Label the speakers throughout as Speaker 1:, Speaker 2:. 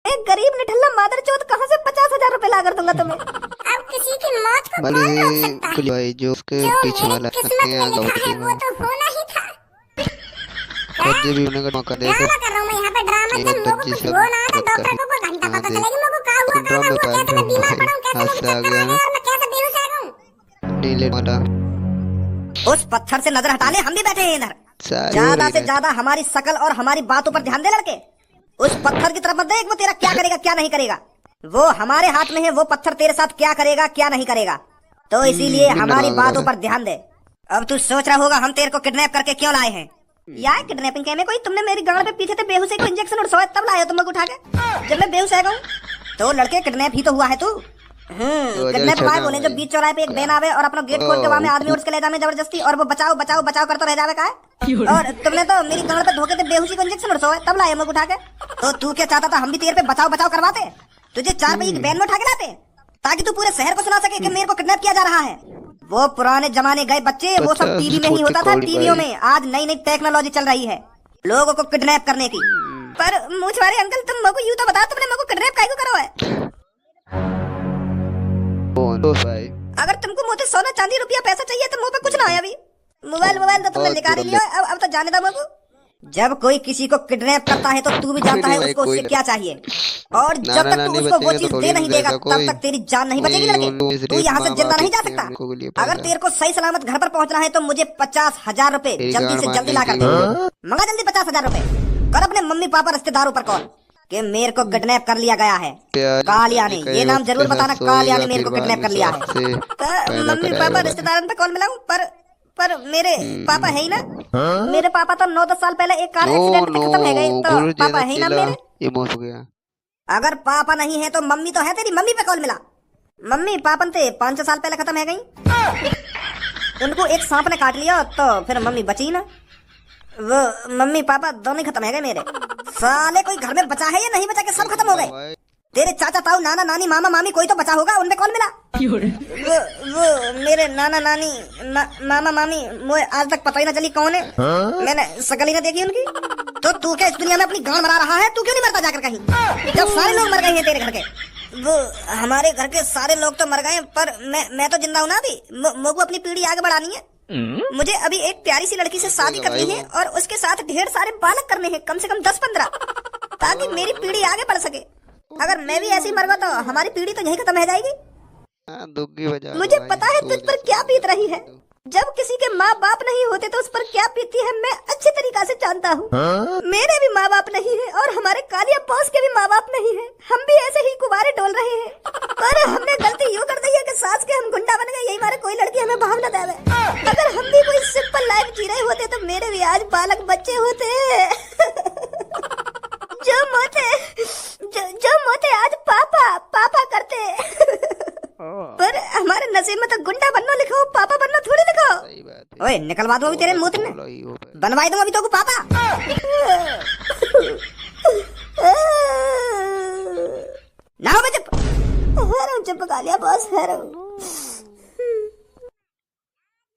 Speaker 1: एक गरीब निठल्ला मादरचोद कहाँ से 50,000 रुपए ला कर दूंगा तुम्हें।
Speaker 2: अब किसी की मौत को कौन
Speaker 3: भले
Speaker 2: रोक सकता है?
Speaker 3: कुछ भाई जो उसके
Speaker 2: जो
Speaker 3: पीछे
Speaker 2: मेरी
Speaker 3: वाला
Speaker 2: किस्मत में
Speaker 3: यहाँ
Speaker 2: लिखा
Speaker 3: गवत
Speaker 2: है
Speaker 3: की
Speaker 2: वो तो होना ही था।
Speaker 3: बच्चे भी होने का मौका दे
Speaker 2: ड्रामा कर रहा हूँ मैं यहाँ पे, ड्रामा
Speaker 3: ये
Speaker 2: से मुझे
Speaker 3: बच्ची
Speaker 2: कुछ
Speaker 3: सब
Speaker 2: हो ना तो
Speaker 3: बता
Speaker 2: डॉक्टर को कोई घंटा
Speaker 3: हाँ
Speaker 2: पता
Speaker 3: दे
Speaker 2: चलेगी मुझे क्या हुआ
Speaker 3: ड्राम में
Speaker 2: कैसे
Speaker 3: पानी
Speaker 2: मैं बीमार
Speaker 3: भाई
Speaker 2: पड़ा हूँ, कैसे
Speaker 3: हाथ
Speaker 2: मुझे
Speaker 3: से आ
Speaker 2: चक्कर
Speaker 3: गया
Speaker 2: आ
Speaker 3: ना
Speaker 2: गए और मैं कैसे बेहोश आ गया हूँ।
Speaker 3: नीले माता
Speaker 1: उस पत्थर से नजर हटा ले, हम भी बैठे हैं इधर।
Speaker 3: सारी
Speaker 1: ज्यादा
Speaker 3: हो
Speaker 1: से
Speaker 3: रही
Speaker 1: ज्यादा हमारी शकल और हमारी बातों पर ध्यान दे लड़के। उस पत्थर की तरफ मत देख, वो तेरा क्या करेगा क्या नहीं करेगा। वो हमारे हाथ में है, वो पत्थर तेरे साथ क्या करेगा क्या नहीं करेगा। तो इसीलिए हमारी बातों पर ध्यान दे। अब तू सोच रहा होगा हम तेरे को किडनैप करके क्यों लाए हैं। यार किडनैपिंग के में कोई तुमने मेरी गांड पे पीछे थे बेहोशी को इंजेक्शन और सोए तब लाए तुम लोग उठा के जब मैं बेहोश है। तो लड़के किडनैप ही तो हुआ है तू। किडनैप भाई बोले जो बीच चौराहे पे एक बैन आवे और अपना गेट खोल के वहां में आदमी उठ के ले जावे जबरदस्ती और वो बचाओ बचाओ बचाओ करते रह जावे का है। और तुमने तो मेरी गांड पे धोखे थे बेहोशी को इंजेक्शन और सोए तब लाए मुझे उठा के। तो तू क्या चाहता था हम भी तेरे पे बचाओ बचाओ करवाते, तुझे 4 पहिए की बैन में उठा के लाते ताकि तू पूरे शहर को सुना सके कि मेरे को किडनैप किया जा रहा है। वो पुराने जमाने गए बच्चे, वो सब टीवी में ही होता था। टीवियों में आज नई नई टेक्नोलॉजी चल रही है लोगों को किडनैप करने की। पर मुझवारे अंकल तुम मेरे को यूं तो बता तुमने मेरे को किडनैप काहे को करो है।
Speaker 3: भाई
Speaker 1: अगर तुमको मुझे सोना चांदी रुपया पैसा चाहिए तो मुंह पे कुछ ना है अभी। मोबाइल तो तुमने निकाल ही लिया, अब तो जाने दो मेरे को। जब कोई किसी को किडनैप करता है तो तू भी जानता है उसको उससे क्या चाहिए। और जब तक तू उसको वो चीज दे नहीं देगा तब तक तेरी जान नहीं बचेगी लड़के। तू यहाँ से जिंदा नहीं जा सकता। अगर तेरे को सही सलामत घर पर पहुँचना है तो मुझे 50,000 रुपए जल्दी से जल्दी ला कर दे। मंगा जल्दी 50,000 रुपए। कर अपने मम्मी पापा रिश्तेदारों पर कॉल कि मेरे को किडनैप कर लिया गया है। कालिया ने, ये नाम जरूर बताना, कालिया ने मेरे को किडनैप कर लिया है। मम्मी पापा रिश्तेदारों पे कॉल मिलाऊं पर मेरे पापा है ही ना। मेरे पापा तो 9-10 साल पहले एक कार एक्सीडेंट में खत्म है गए, तो पापा है ही ना मेरे।
Speaker 3: ये मौत हो गया।
Speaker 1: अगर पापा नहीं है तो मम्मी तो है, तेरी मम्मी पे कॉल मिला। मम्मी पापन थे 5 साल पहले खत्म है गई, उनको एक सांप ने काट लिया तो फिर मम्मी बची ना। वो मम्मी पापा दोनों खत्म है गए मेरे। साले कोई घर में बचा है या नहीं बचा के सब खत्म हो गए। तेरे चाचा ताऊ नाना नानी मामा मामी कोई तो बचा होगा, उनपे कॉल मिला। वो मेरे नाना नानी मामा मामी मुझे आज तक पता ही ना चली कौन है। मैंने शकल ही ना देखी उनकी। तो तू क्या इस दुनिया में अपनी गांड मरा रहा है, तू क्यों नहीं मरता जाकर कहीं जब सारे लोग मर गए हैं तेरे घर के। वो हमारे घर के सारे लोग तो मर गए पर मैं तो जिंदा हूँ ना अभी। मुझको अपनी पीढ़ी आगे बढ़ानी है। मुझे अभी एक प्यारी सी लड़की से शादी करनी है और उसके साथ ढेर सारे बालक करने हैं, कम से कम 10-15, ताकि मेरी पीढ़ी आगे बढ़ सके। अगर मैं भी ऐसे ही मर गया तो हमारी पीढ़ी तो यहीं खत्म हो जाएगी। मुझे पता है तुझ पर क्या बीत रही है। जब किसी के माँ बाप नहीं होते तो उस पर क्या बीतती है मैं अच्छे तरीका से जानता हूँ। मेरे भी माँ बाप नहीं है और हमारे कालिया बॉस के भी माँ बाप नहीं है। हम भी ऐसे ही कुवारे डोल रहे हैं, पर हमने गलती यूँ कर दी है कि सास के हम गुंडा बन गए, यही हमारे कोई लड़की हमें भाव न देवे। अगर हम भी कोई सिंपल लाइफ जी रहे होते तो मेरे भी आज बालक बच्चे होते। जो मोते आज पापा करते। पर हमारे नसीब में तो गुंडा बनना लिखा हो, पापा बनना थोड़ी लिखा हो। ओए निकलवा दो अभी तेरे मुंह में, बनवाई दूंगा अभी तो पापा। ना हो चुप कालिया बॉस।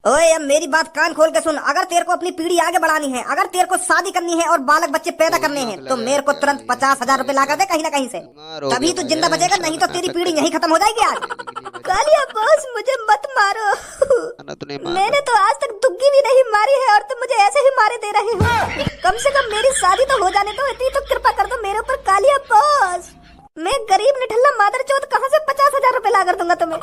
Speaker 1: ओए अब मेरी बात कान खोल के सुन। अगर तेरे को अपनी पीढ़ी आगे बढ़ानी है, अगर तेरे को शादी करनी है और बालक बच्चे पैदा करने हैं तो मेरे को तुरंत 50,000 रुपए ला कर दे कहीं ना कहीं से, तभी तू जिंदा बचेगा, नहीं तो तेरी पीढ़ी यहीं खत्म हो जाएगी आज। कालिया बॉस मुझे मत मारो, मैंने तो आज तक दुग्गी भी नहीं मारी है और तुम मुझे ऐसे ही मारे दे रहे हो। कम से कम मेरी शादी तो हो जाने दो, इतनी तो कृपा कर दो मेरे ऊपर कालिया बॉस। मैं गरीब निठल्ला मादरचोद कहाँ से 50,000 रुपए ला कर दूंगा तुम्हें।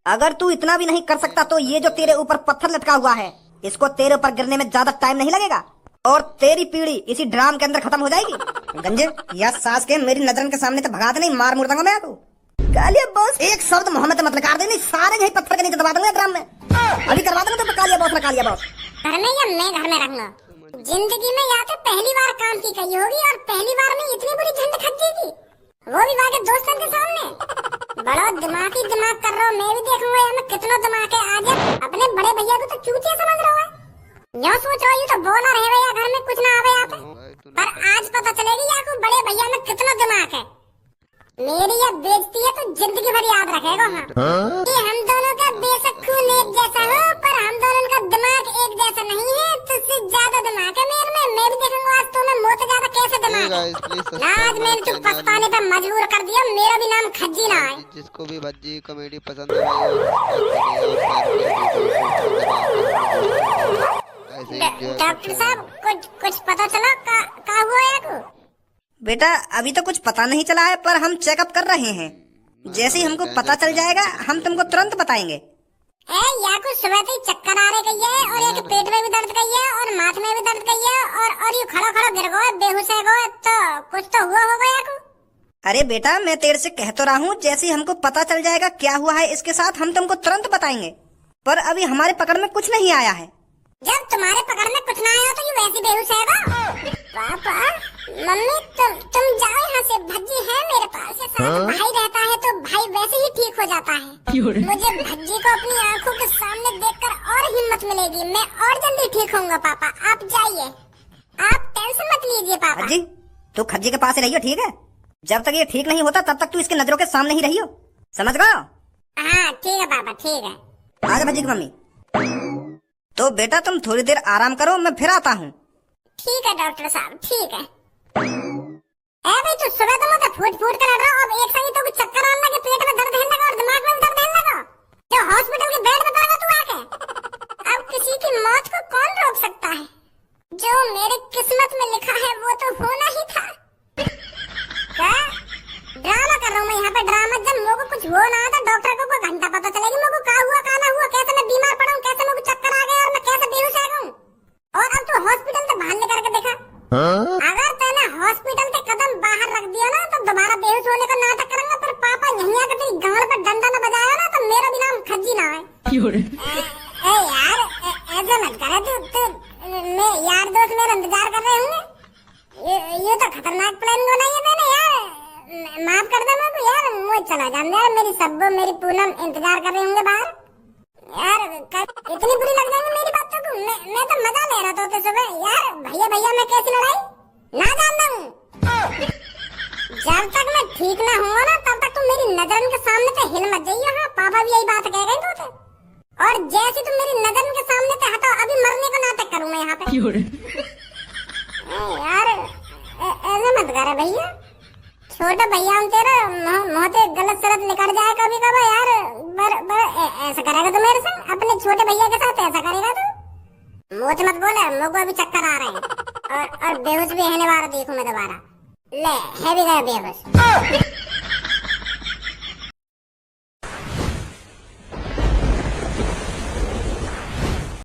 Speaker 1: अगर तू इतना भी नहीं कर सकता तो ये जो तेरे ऊपर पत्थर लटका हुआ है इसको तेरे ऊपर गिरने में ज्यादा टाइम नहीं लगेगा और तेरी पीढ़ी इसी ड्राम के अंदर खत्म हो जाएगी। गंजे या सास के मेरी नजर के सामने तो भगा दे, नहीं मार मुड़ दूंगा मैं आपको। कालिया बॉस एक शब्द मोहम्मद मत लगा दे, नहीं सारे यही पत्थर के नीचे दबा दूंगा ड्राम में। अभी करवा दूंगा तो कालिया बॉस ना कालिया बॉस।
Speaker 2: घर में या मैं घर में रहूंगा। जिंदगी में या तो पहली बार काम की गई होगी और पहली बार में इतनी बड़ी झंड खच जाएगी, वो भी वाके दोस्तों के सामने। बड़ा दिमाग कर रहा हूँ, मैं भी देखूंगा यहाँ में कितना दिमाग है। आज अपने बड़े भैया को तो चूतिया समझ रहा है, यूँ सोच रहा हूँ तो बोला रहे भैया घर में कुछ ना आवे यहाँ पे, पर आज पता चलेगी यहाँ को बड़े भैया में कितना दिमाग है। मेरी ये बेइज्जती है तो जिंदगी भर याद रखेगा। हाँ कि हम दोनों का बेशक खून एक जैसा हो पर हम दोनों का दिमाग एक जैसा नहीं है। तुझसे ज्यादा दिमाग है मेरे में, मैं भी देखूंगा आज तुम्हें मुझसे ज्यादा कैसे दिमाग दिमाग है।
Speaker 3: guys, please subscribe
Speaker 2: आज
Speaker 3: my
Speaker 2: मैंने तू
Speaker 3: channel।
Speaker 2: पछताने पे मजबूर कर दिया, मेरा भी नाम खज्जी ना है।
Speaker 3: जिसको भी भज्जी कॉमेडी पसंद है भाई ऐसे enjoy
Speaker 2: डॉक्टर
Speaker 3: करते
Speaker 2: साहब
Speaker 3: हैं।
Speaker 2: कुछ पता चला का हुआ है को?
Speaker 1: बेटा अभी तो कुछ पता नहीं चला है, पर हम चेकअप कर रहे हैं। जैसे ही हमको पता चल जाएगा हम तुमको तुरंत बताएंगे।
Speaker 2: ए या कुछ सुबह से ही चक्कर आ रहे गई है, और एक पेट में भी दर्द गई है, और माथे में भी दर्द गई है, और ये खड़ा खड़ा गिर गया, बेहोश है गो, तो कुछ तो हुआ होगा या को?
Speaker 1: अरे बेटा मैं तेरे से कह तो रहा हूँ, जैसे ही हमको पता चल जाएगा क्या हुआ है इसके साथ हम तुमको तुरंत बताएंगे, पर अभी हमारे पकड़ में कुछ नहीं आया है।
Speaker 2: जब तुम्हारे पकड़ में कुछ ना आया तो ये वैसे बेहोश है गो। पापा मम्मी तुम जाओ यहाँ से, भज्जी है मेरे पास, ये साथ भाई रहता है तो भाई वैसे ही ठीक हो जाता है। मुझे भज्जी को अपनी आंखों के सामने देखकर और हिम्मत मिलेगी, मैं और जल्दी ठीक होऊंगा। पापा आप जाइए, आप टेंशन मत लीजिए पापा।
Speaker 1: खज्जी तू खज्जी के पास ही रहियो, ठीक है? जब तक ये ठीक नहीं होता तब तक तू इसके नजरों के सामने ही रहियो, समझ गए?
Speaker 2: हाँ ठीक है पापा, ठीक है।
Speaker 1: आजा भज्जी की मम्मी। तो बेटा तुम थोड़ी देर आराम करो, मैं फिर आता हूँ।
Speaker 2: ठीक है डॉक्टर साहब, ठीक है। ए भाई तू सुबह तो मुझे फूट फूट कर लड़ रहा, अब एक संग तो कुछ चक्कर आने लगे, पेट में दर्द होने लगा और दिमाग में भी दर्द होने लगा, जो हॉस्पिटल के बेड पे पड़ा तू आके। अब किसी की मौत को कौन रोक सकता है? जो मेरे किस्मत में लिखा है वो तो होना ही था। क्या ड्रामा कर रहा हूँ मैं यहाँ पे? ड्रामा जब मुझे कुछ हो ना था, डॉक्टर को कोई घंटा पता चलेगी मुझे क्या हुआ क्या ना हुआ, कैसे मैं बीमार पड़ा हूँ, कैसे मुझे चक्कर आ गए और मैं कैसे बेहोश आ गया हूँ। और अब तू हॉस्पिटल से बाहर निकल के देखा, अगर तूने हॉस्पिटल के कदम बाहर रख दिया ना तो दोबारा बेहोश होने का नाटक करेंगे, फिर पापा यहीं आकर तेरी गांड पे डंडा न बजाया ना तो मेरा भी नाम खज्जी ना है। ए यार ऐसे मत करे तू मैं यार दोस्त मेरा इंतजार कर रहे होंगे। ये तो खतरनाक प्लान बनाई है मैंने यार, माफ कर दे मेरे को यार, मुझे चला जाने यार, मेरी सब्बो मेरी पूनम इंतजार कर रहे होंगे बाहर यार। इतनी बुरी लग जाएंगी मेरी बातों को? मैं तो मजा ले रहा था तो सुबह यार, भैया भैया मैं कैसी लड़ाई ना जानता हूँ। जब तक मैं ठीक ना हुआ ना तब तक तुम मेरी नजर के सामने से हिल मत जाइए। हाँ पापा भी यही बात कह गए तो, और जैसे तुम मेरी नजर के सामने से हटाओ अभी मरने का नाटक करूँ मैं यहाँ पे। यार ऐसे मत करे भैया, छोटे भैया हम तेरा मोहते गलत सलत निकल जाए कभी कभी यार, ऐसा करेगा तो मेरे संग अपने छोटे भैया के साथ ऐसा करेगा तो? मुझे मत बोले, मुझको अभी चक्कर आ रहे हैं और बेहोश भी होने वाला देखूं मैं दोबारा। ले है भी गया बेहोश।